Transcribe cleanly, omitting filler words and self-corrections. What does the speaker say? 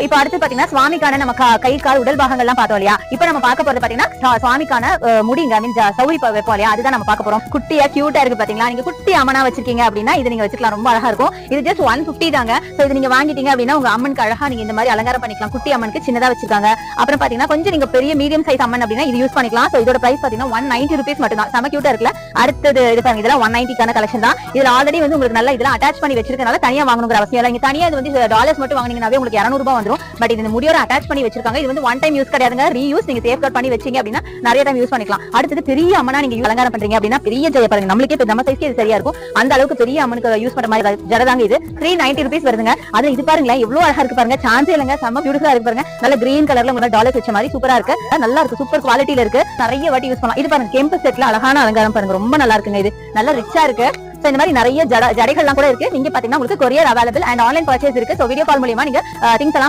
இப்ப அடுத்து பாத்தீங்கன்னா சுவாமிக்கான நம்ம கை கால் உடல் பாகங்கள்லாம் பார்த்தோம் இல்லையா? இப்ப நம்ம பார்க்க போறது பாத்தீங்கன்னா சுவாமிக்கான முடிங்க மீன்ஸ் சௌரி வைப்போம் இல்லையா? அதுதான் நம்ம பார்க்க போறோம். குட்டியா கியூட்டா இருக்கு பாத்தீங்களா? நீங்க குட்டி அம்மனா வச்சிருக்கீங்க அப்படின்னா இது நீங்க வச்சுக்கலாம், ரொம்ப அழகா இருக்கும். இது ஜஸ்ட் 150 தாங்க. சோ இது நீங்க வாங்கிட்டீங்க அப்படின்னா உங்க அம்மனுக்கு அழகா நீங்க இந்த மாதிரி அலங்காரம் பண்ணிக்கலாம். குட்டி அம்மனுக்கு சின்னதா வச்சிருக்காங்க. அப்புறம் பாத்தீங்கன்னா கொஞ்சம் நீங்க பெரிய மீடியம் சைஸ் அம்மன் அப்படின்னா இது யூஸ் பண்ணிக்கலாம். சோ இதோட பிரைஸ் பாத்தீங்கன்னா 190 rupees மட்டும் தான். செம கியூட்டா இருக்குல்ல? அடுத்தது இது பாருங்க, இதெல்லாம் 190 கான கலெக்ஷன் தான். இதுல ஆல்ரெடி வந்து உங்களுக்கு நல்ல இதெல்லாம் அட்டாச் பண்ணி வச்சிருக்கனால தனியா வாங்கணுங்கிற அவசியம் இல்ல. நீங்க தனியா இது வந்து டாலர்ஸ் மட்டும் வாங்குனீங்கனாவே உங்களுக்கு 200 ரூபாய் வந்துரும். பட் இது முடியோட அட்டாச் பண்ணி வச்சிருக்காங்க. இது வந்து ஒன் டைம் யூஸ் கிடையாதுங்க, ரீயூஸ். நீங்க சேஃப் கார்ட் பண்ணி வச்சீங்க அப்படின்னா நிறைய டைம் யூஸ் பண்ணிக்கலாம். அடுத்து பெரிய அம்மனா நீங்க அலங்காரம் பண்றீங்க அப்படின்னா பெரிய ஜெய பாருங்க, நம்மளுக்கே நம்ம சைஸ்க்கு இது சரியா இருக்கும். அந்த அளவுக்கு பெரிய அம்மனுக்கு யூஸ் பண்ற மாதிரி ஜடதாங்க இது. 390 rupees வருதுங்க. அது இது பாருங்களேன் எவ்வளவு அழகா இருக்கு பாருங்க, சான்ஸே இல்லங்க, செம்ம பியூட்டிஃபுல்லா இருக்கு பாருங்க. நல்ல கிரீன் கலர்ல உங்களுக்கு டாலர்ஸ் வச்ச மாதிரி சூப்பரா இருக்கு, நல்லா இருக்கு, சூப்பர் குவாலிட்டில இருக்கு, நிறைய வாட்டி யூஸ் பண்ணலாம். இது பாருங்க கெம்பு செட்ல அழகான அலங்காரம் பாருங்க, ரொம்ப நல்லா இருக்குங்க. இது நல்லா ரிச்சா இருக்கு. சோ இந்த மாதிரி நிறைய ஜடைகள்லாம் கூட இருக்கு. நீங்க பாத்தீங்கன்னா உங்களுக்கு courier available and online purchase இருக்கு. சோ வீடியோ கால் மூலமா நீங்க திங்ஸ் எல்லாம்